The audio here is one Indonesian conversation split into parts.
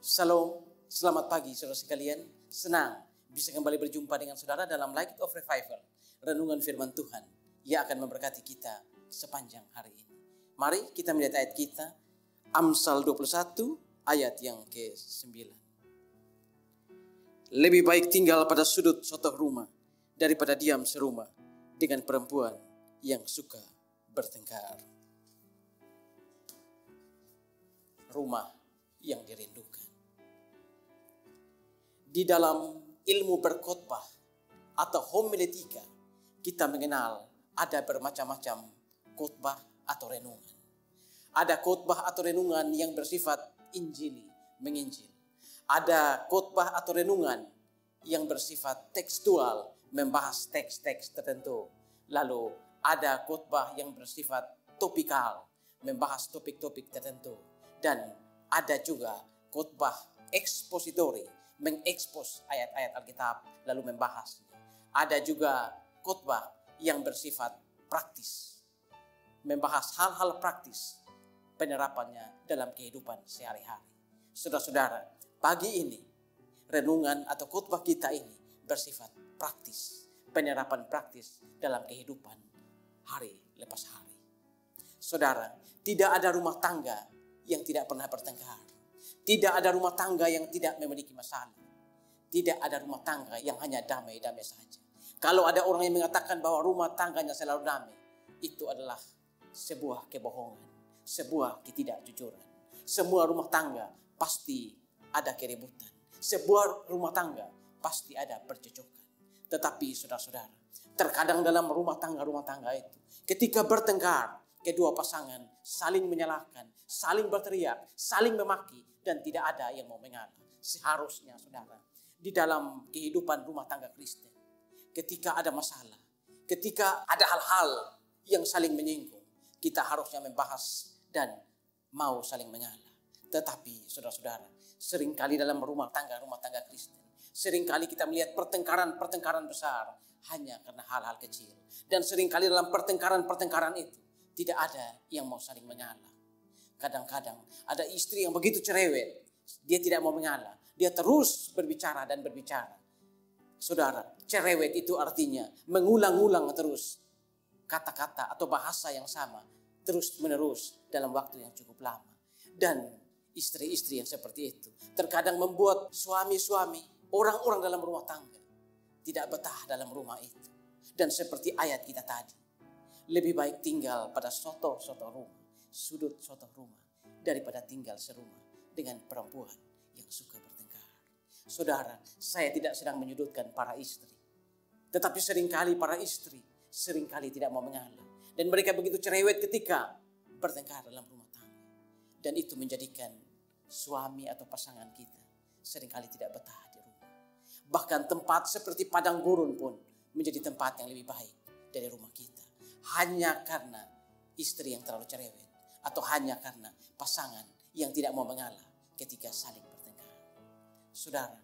Shalom, selamat pagi saudara sekalian. Senang bisa kembali berjumpa dengan saudara dalam Light of Revival, renungan firman Tuhan yang akan memberkati kita sepanjang hari ini. Mari kita melihat ayat kita, Amsal 21 ayat yang ke-9. Lebih baik tinggal pada sudut sotoh rumah daripada diam serumah dengan perempuan yang suka bertengkar. Rumah yang dirindukan. Di dalam ilmu berkhotbah atau homiletika, kita mengenal ada bermacam-macam khotbah atau renungan. Ada khotbah atau renungan yang bersifat injili, menginjil. Ada khotbah atau renungan yang bersifat tekstual, membahas teks-teks tertentu. Lalu ada khotbah yang bersifat topikal, membahas topik-topik tertentu. Dan ada juga khotbah ekspositori, mengekspos ayat-ayat Alkitab lalu membahasnya. Ada juga khotbah yang bersifat praktis, membahas hal-hal praktis penerapannya dalam kehidupan sehari-hari. Saudara-saudara, pagi ini renungan atau khotbah kita ini bersifat praktis, penerapan praktis dalam kehidupan hari lepas hari. Saudara, tidak ada rumah tangga yang tidak pernah bertengkar. Tidak ada rumah tangga yang tidak memiliki masalah. Tidak ada rumah tangga yang hanya damai-damai saja. Kalau ada orang yang mengatakan bahwa rumah tangganya selalu damai, itu adalah sebuah kebohongan, sebuah ketidakjujuran. Semua rumah tangga pasti ada keributan. Sebuah rumah tangga pasti ada percekcokan. Tetapi saudara-saudara, terkadang dalam rumah tangga itu, ketika bertengkar, kedua pasangan saling menyalahkan, saling berteriak, saling memaki, dan tidak ada yang mau mengalah. Seharusnya saudara, di dalam kehidupan rumah tangga Kristen, ketika ada masalah, ketika ada hal-hal yang saling menyinggung, kita harusnya membahas dan mau saling mengalah. Tetapi saudara-saudara, seringkali dalam rumah tangga Kristen, seringkali kita melihat pertengkaran besar hanya karena hal-hal kecil. Dan seringkali dalam pertengkaran itu, tidak ada yang mau saling mengalah. Kadang-kadang ada istri yang begitu cerewet, dia tidak mau mengalah. Dia terus berbicara dan berbicara. Saudara, cerewet itu artinya mengulang-ulang terus kata-kata atau bahasa yang sama terus-menerus dalam waktu yang cukup lama. Dan istri-istri yang seperti itu terkadang membuat suami-suami, orang-orang dalam rumah tangga tidak betah dalam rumah itu. Dan seperti ayat kita tadi, lebih baik tinggal pada sotoh-sotoh rumah, sudut sotoh rumah, daripada tinggal serumah dengan perempuan yang suka bertengkar. Saudara, saya tidak sedang menyudutkan para istri. Tetapi seringkali para istri seringkali tidak mau mengalah. Dan mereka begitu cerewet ketika bertengkar dalam rumah tangga. Dan itu menjadikan suami atau pasangan kita seringkali tidak betah di rumah. Bahkan tempat seperti padang gurun pun menjadi tempat yang lebih baik dari rumah kita. Hanya karena istri yang terlalu cerewet, atau hanya karena pasangan yang tidak mau mengalah ketika saling bertengkar. Saudara,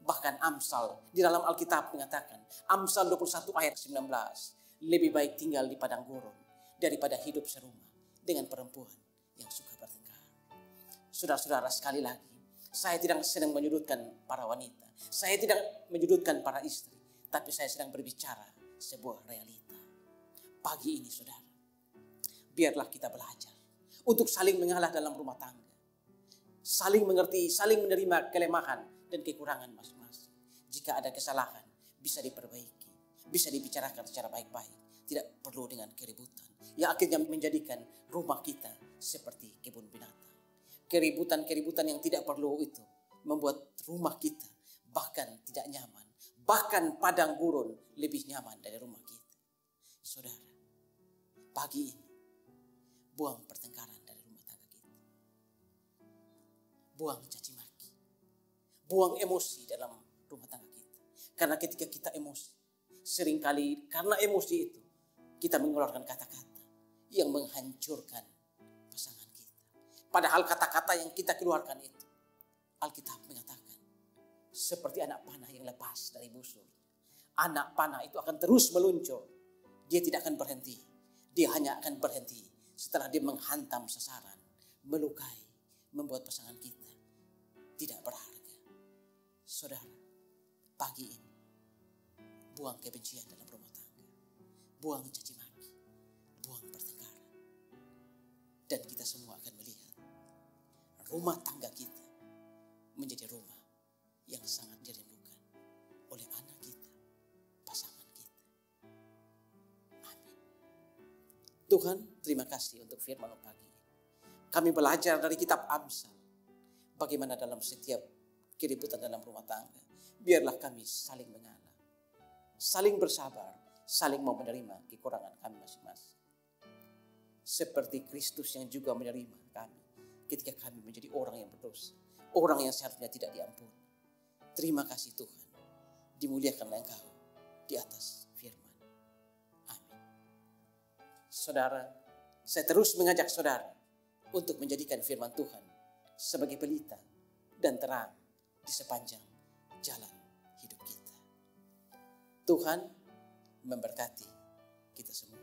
bahkan Amsal di dalam Alkitab mengatakan, Amsal 21 ayat 19, lebih baik tinggal di padang gurun daripada hidup serumah dengan perempuan yang suka bertengkar. Saudara-saudara, sekali lagi, saya tidak sedang menyudutkan para wanita, saya tidak menyudutkan para istri, tapi saya sedang berbicara sebuah realita. Pagi ini saudara, biarlah kita belajar untuk saling mengalah dalam rumah tangga. Saling mengerti, saling menerima kelemahan dan kekurangan masing-masing. Jika ada kesalahan, bisa diperbaiki, bisa dibicarakan secara baik-baik. Tidak perlu dengan keributan yang akhirnya menjadikan rumah kita seperti kebun binatang. Keributan-keributan yang tidak perlu itu membuat rumah kita bahkan tidak nyaman. Bahkan padang gurun lebih nyaman dari rumah kita. Saudara, pagi ini buang pertengkaran dari rumah tangga kita. Buang caci maki. Buang emosi dalam rumah tangga kita. Karena ketika kita emosi, seringkali karena emosi itu, kita mengeluarkan kata-kata yang menghancurkan pasangan kita. Padahal kata-kata yang kita keluarkan itu, Alkitab mengatakan, seperti anak panah yang lepas dari busur. Anak panah itu akan terus meluncur. Dia tidak akan berhenti. Dia hanya akan berhenti setelah dia menghantam sasaran, melukai, membuat pasangan kita tidak berharga. Saudara, pagi ini buang kebencian dalam rumah tangga, buang caci maki, buang pertengkaran. Dan kita semua akan melihat rumah tangga kita menjadi rumah yang sangat dirindukan oleh anak kita, pasangan kita. Amin. Tuhan, terima kasih untuk firman pagi ini. Kami belajar dari kitab Amsal, bagaimana dalam setiap keributan dalam rumah tangga, biarlah kami saling mengalah, saling bersabar, saling mau menerima kekurangan kami masing-masing. Seperti Kristus yang juga menerima kami ketika kami menjadi orang yang berdosa, orang yang seharusnya tidak diampuni. Terima kasih Tuhan, dimuliakanlah Engkau di atas firman. Amin. Saudara, saya terus mengajak saudara untuk menjadikan firman Tuhan sebagai pelita dan terang di sepanjang jalan hidup kita. Tuhan memberkati kita semua.